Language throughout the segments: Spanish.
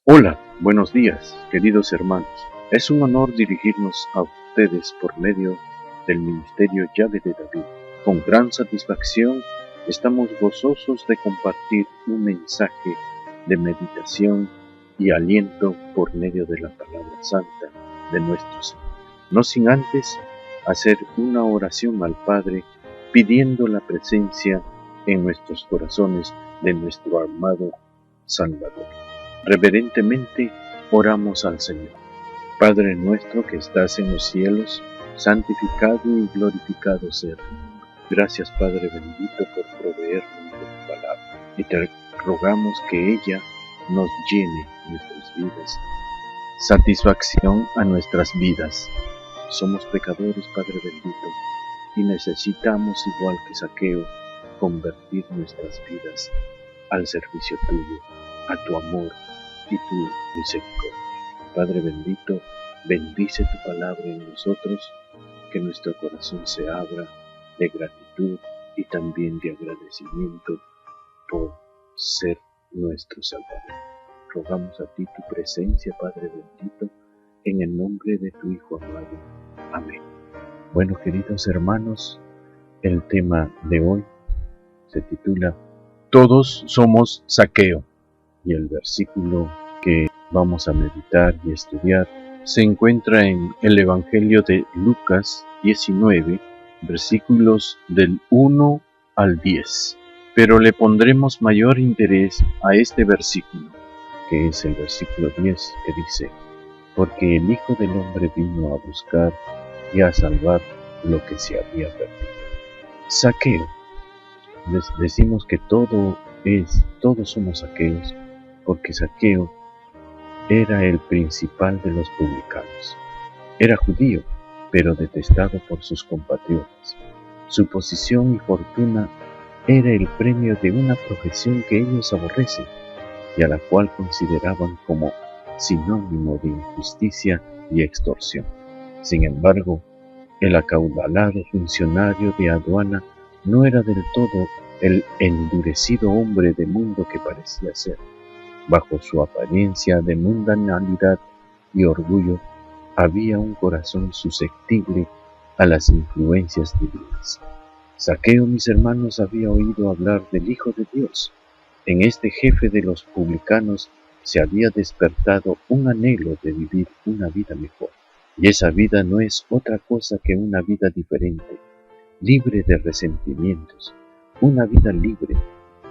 Hola, buenos días, queridos hermanos. Es un honor dirigirnos a ustedes por medio del Ministerio Llave de David. Con gran satisfacción estamos gozosos de compartir un mensaje de meditación y aliento por medio de la palabra santa de nuestro Señor. No sin antes hacer una oración al Padre pidiendo la presencia en nuestros corazones de nuestro amado Salvador. Reverentemente oramos al Señor. Padre nuestro que estás en los cielos, santificado y glorificado sea tu nombre. Gracias, Padre bendito, por proveernos de tu palabra. Y te rogamos que ella nos llene nuestras vidas, satisfacción a nuestras vidas. Somos pecadores, Padre bendito, y necesitamos, igual que Zaqueo, convertir nuestras vidas al servicio tuyo, a tu amor y tu misericordia. Padre bendito, bendice tu palabra en nosotros, que nuestro corazón se abra de gratitud y también de agradecimiento por ser nuestro Salvador. Rogamos a ti tu presencia, Padre bendito, en el nombre de tu Hijo amado. Amén. Bueno, queridos hermanos, el tema de hoy se titula Todos somos Zaqueo, y el versículo que vamos a meditar y estudiar se encuentra en el Evangelio de Lucas 19, versículos del 1 al 10. Pero le pondremos mayor interés a este versículo, que es el versículo 10, que dice: porque el Hijo del Hombre vino a buscar y a salvar lo que se había perdido. Zaqueo. Les decimos que todos somos Zaqueos, porque Zaqueo era el principal de los publicanos. Era judío, pero detestado por sus compatriotas. Su posición y fortuna era el premio de una profesión que ellos aborrecen y a la cual consideraban como sinónimo de injusticia y extorsión. Sin embargo, el acaudalado funcionario de aduana no era del todo el endurecido hombre de mundo que parecía ser. Bajo su apariencia de mundanalidad y orgullo, había un corazón susceptible a las influencias divinas. Zaqueo, mis hermanos, había oído hablar del Hijo de Dios. En este jefe de los publicanos se había despertado un anhelo de vivir una vida mejor. Y esa vida no es otra cosa que una vida diferente, libre de resentimientos, una vida libre,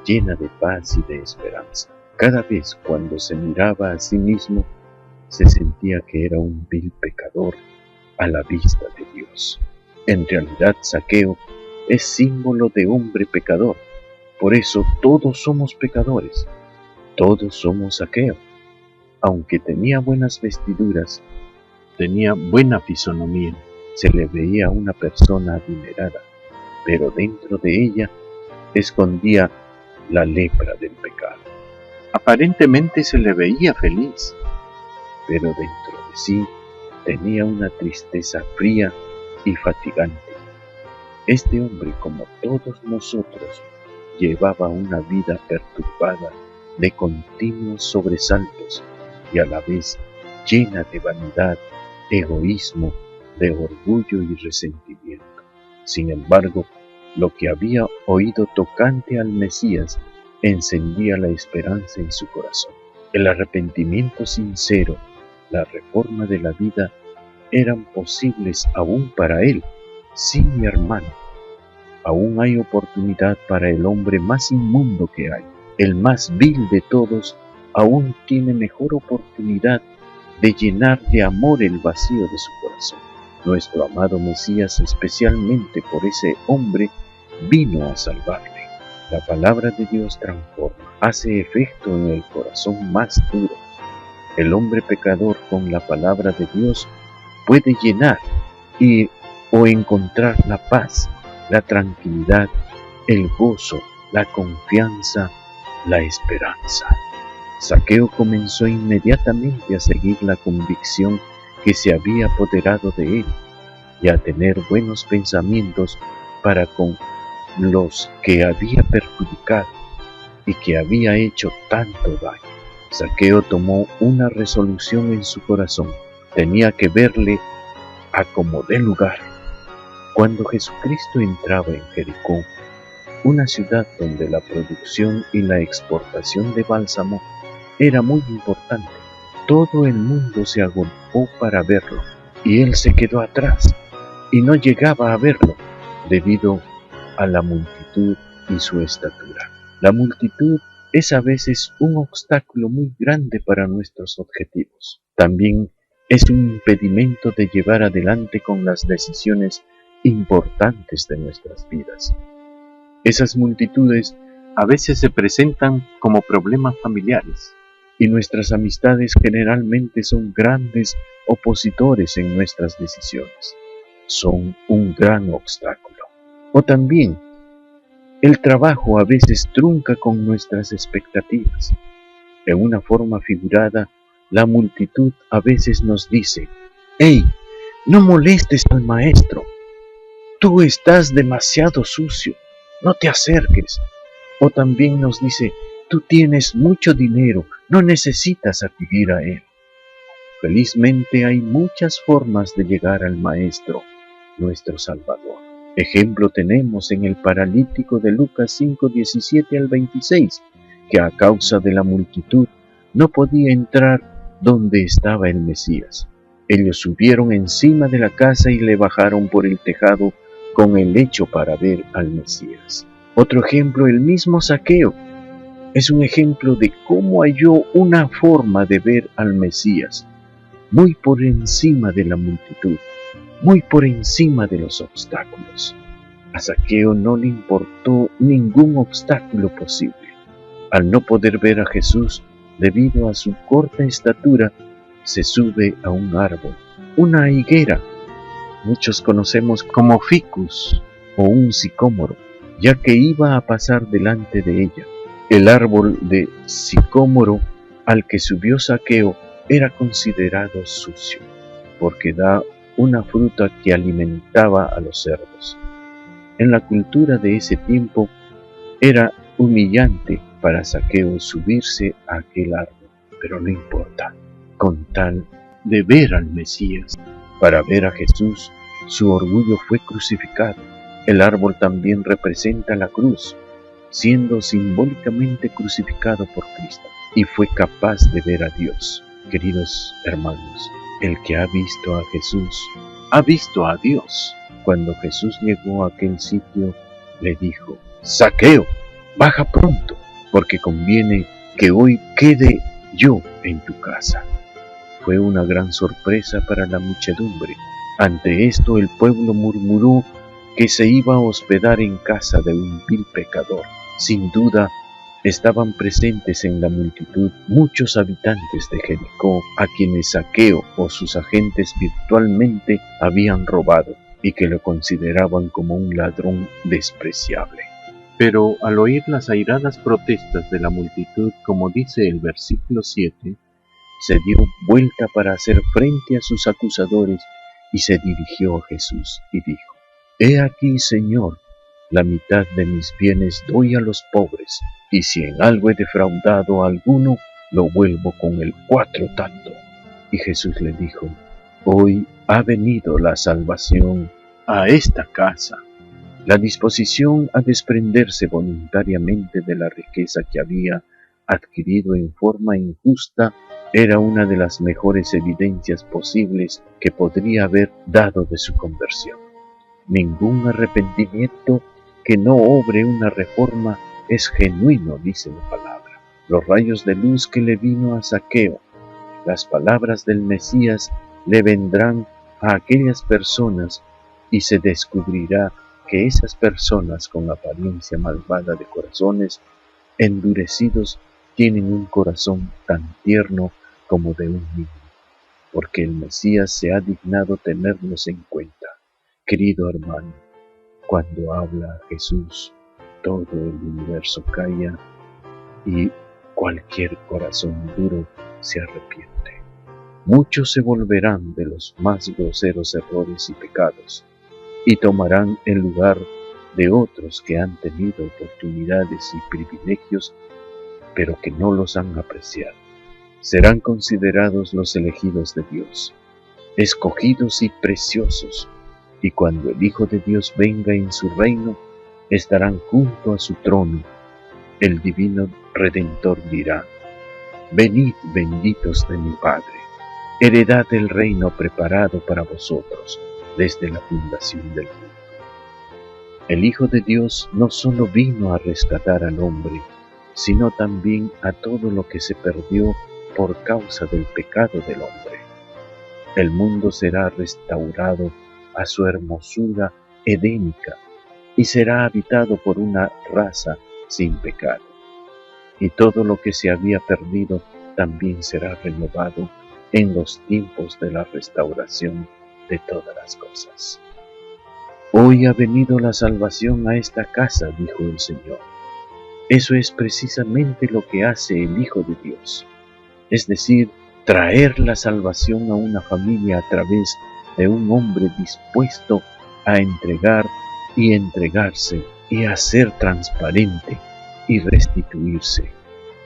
llena de paz y de esperanza. Cada vez cuando se miraba a sí mismo, se sentía que era un vil pecador a la vista de Dios. En realidad, Zaqueo es símbolo de hombre pecador. Por eso todos somos pecadores, todos somos Zaqueo. Aunque tenía buenas vestiduras, tenía buena fisonomía, se le veía una persona adinerada, pero dentro de ella escondía la lepra del pecado. Aparentemente se le veía feliz, pero dentro de sí tenía una tristeza fría y fatigante. Este hombre, como todos nosotros, llevaba una vida perturbada de continuos sobresaltos y a la vez llena de vanidad, egoísmo, de orgullo y resentimiento. Sin embargo, lo que había oído tocante al Mesías encendía la esperanza en su corazón. El arrepentimiento sincero, la reforma de la vida eran posibles aún para él. Sí, mi hermano, aún hay oportunidad para el hombre más inmundo que hay. El más vil de todos aún tiene mejor oportunidad de llenar de amor el vacío de su corazón. Nuestro amado Mesías, especialmente por ese hombre, vino a salvarle. La palabra de Dios transforma, hace efecto en el corazón más duro. El hombre pecador con la palabra de Dios puede llenar o encontrar la paz, la tranquilidad, el gozo, la confianza, la esperanza. Zaqueo comenzó inmediatamente a seguir la convicción que se había apoderado de él y a tener buenos pensamientos para con los que había perjudicado y que había hecho tanto daño. Zaqueo tomó una resolución en su corazón. Tenía que verle a como dé lugar. Cuando Jesucristo entraba en Jericó, una ciudad donde la producción y la exportación de bálsamo era muy importante, todo el mundo se agolpó para verlo, y él se quedó atrás y no llegaba a verlo debido a la multitud y su estatura. La multitud es a veces un obstáculo muy grande para nuestros objetivos. También es un impedimento de llevar adelante con las decisiones importantes de nuestras vidas. Esas multitudes a veces se presentan como problemas familiares y nuestras amistades generalmente son grandes opositores en nuestras decisiones. Son un gran obstáculo. O también, el trabajo a veces trunca con nuestras expectativas. En una forma figurada, la multitud a veces nos dice: «¡Hey! No molestes al maestro. Tú estás demasiado sucio. No te acerques». O también nos dice: «Tú tienes mucho dinero. No necesitas acudir a él». Felizmente hay muchas formas de llegar al Maestro, nuestro Salvador. Ejemplo tenemos en el paralítico de Lucas 5:17 al 26, que a causa de la multitud no podía entrar donde estaba el Mesías. Ellos subieron encima de la casa y le bajaron por el tejado con el lecho para ver al Mesías. Otro ejemplo, el mismo Zaqueo, es un ejemplo de cómo halló una forma de ver al Mesías, muy por encima de la multitud, muy por encima de los obstáculos. A Zaqueo no le importó ningún obstáculo posible. Al no poder ver a Jesús debido a su corta estatura, se sube a un árbol, una higuera. Muchos conocemos como ficus o un sicómoro, ya que iba a pasar delante de ella. El árbol de sicómoro al que subió Zaqueo era considerado sucio, porque da una fruta que alimentaba a los cerdos. En la cultura de ese tiempo era humillante para Zaqueo subirse a aquel árbol, pero no importa, con tal de ver al Mesías. Para ver a Jesús, su orgullo fue crucificado. El árbol también representa la cruz, siendo simbólicamente crucificado por Cristo, y fue capaz de ver a Dios. Queridos hermanos, el que ha visto a Jesús, ha visto a Dios. Cuando Jesús llegó a aquel sitio, le dijo: «Zaqueo, baja pronto, porque conviene que hoy quede yo en tu casa». Fue una gran sorpresa para la muchedumbre. Ante esto el pueblo murmuró que se iba a hospedar en casa de un vil pecador. Sin duda, estaban presentes en la multitud muchos habitantes de Jericó a quienes Zaqueo o sus agentes virtualmente habían robado y que lo consideraban como un ladrón despreciable. Pero al oír las airadas protestas de la multitud, como dice el versículo 7, se dio vuelta para hacer frente a sus acusadores y se dirigió a Jesús y dijo: «He aquí, Señor, la mitad de mis bienes doy a los pobres, y si en algo he defraudado a alguno, lo vuelvo con el 4 tanto». Y Jesús le dijo: «Hoy ha venido la salvación a esta casa». La disposición a desprenderse voluntariamente de la riqueza que había adquirido en forma injusta era una de las mejores evidencias posibles que podría haber dado de su conversión. Ningún arrepentimiento que no obre una reforma es genuino, dice la palabra. Los rayos de luz que le vino a Zaqueo, las palabras del Mesías le vendrán a aquellas personas y se descubrirá que esas personas con apariencia malvada de corazones endurecidos tienen un corazón tan tierno como de un niño, porque el Mesías se ha dignado tenernos en cuenta. Querido hermano, cuando habla Jesús, todo el universo calla y cualquier corazón duro se arrepiente. Muchos se volverán de los más groseros errores y pecados y tomarán el lugar de otros que han tenido oportunidades y privilegios, pero que no los han apreciado. serán considerados los elegidos de Dios, escogidos y preciosos, y cuando el Hijo de Dios venga en su reino, estarán junto a su trono. El divino Redentor dirá: venid, benditos de mi Padre, heredad el reino preparado para vosotros desde la fundación del mundo. El Hijo de Dios no solo vino a rescatar al hombre, sino también a todo lo que se perdió por causa del pecado del hombre. El mundo será restaurado a su hermosura edénica y será habitado por una raza sin pecado. Y todo lo que se había perdido también será renovado en los tiempos de la restauración de todas las cosas. Hoy ha venido la salvación a esta casa, dijo el Señor. Eso es precisamente lo que hace el Hijo de Dios, es decir, traer la salvación a una familia a través de un hombre dispuesto a entregar y entregarse y a ser transparente y restituirse,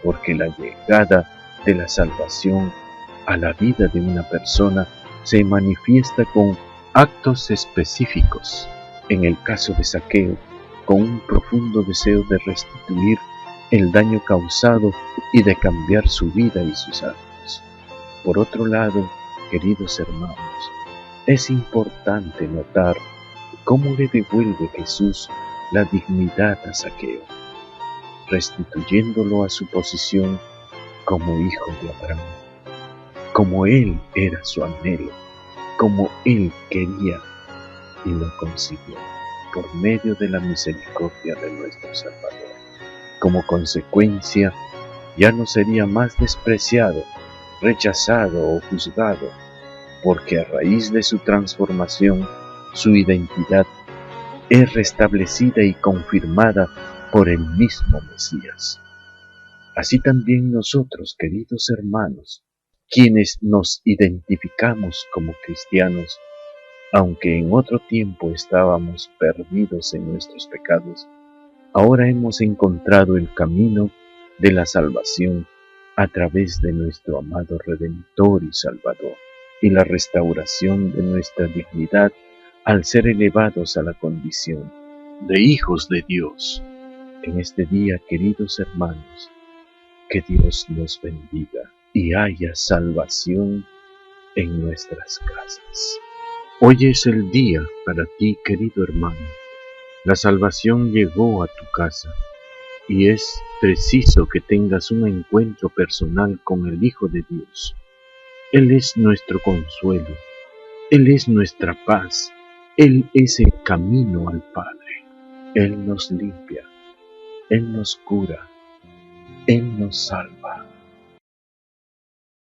porque la llegada de la salvación a la vida de una persona se manifiesta con actos específicos. En el caso de Zaqueo, con un profundo deseo de restituir el daño causado y de cambiar su vida y sus actos. Por otro lado, queridos hermanos, es importante notar cómo le devuelve Jesús la dignidad a Zaqueo, restituyéndolo a su posición como hijo de Abraham, como él era su anhelo, como él quería y lo consiguió por medio de la misericordia de nuestro Salvador. Como consecuencia, ya no sería más despreciado, rechazado o juzgado, porque a raíz de su transformación, su identidad es restablecida y confirmada por el mismo Mesías. Así también nosotros, queridos hermanos, quienes nos identificamos como cristianos, aunque en otro tiempo estábamos perdidos en nuestros pecados, ahora hemos encontrado el camino de la salvación a través de nuestro amado Redentor y Salvador, y la restauración de nuestra dignidad al ser elevados a la condición de hijos de Dios. En este día, queridos hermanos, que Dios nos bendiga y haya salvación en nuestras casas. Hoy es el día para ti, querido hermano. La salvación llegó a tu casa y es preciso que tengas un encuentro personal con el Hijo de Dios. Él es nuestro consuelo, Él es nuestra paz, Él es el camino al Padre. Él nos limpia, Él nos cura, Él nos salva.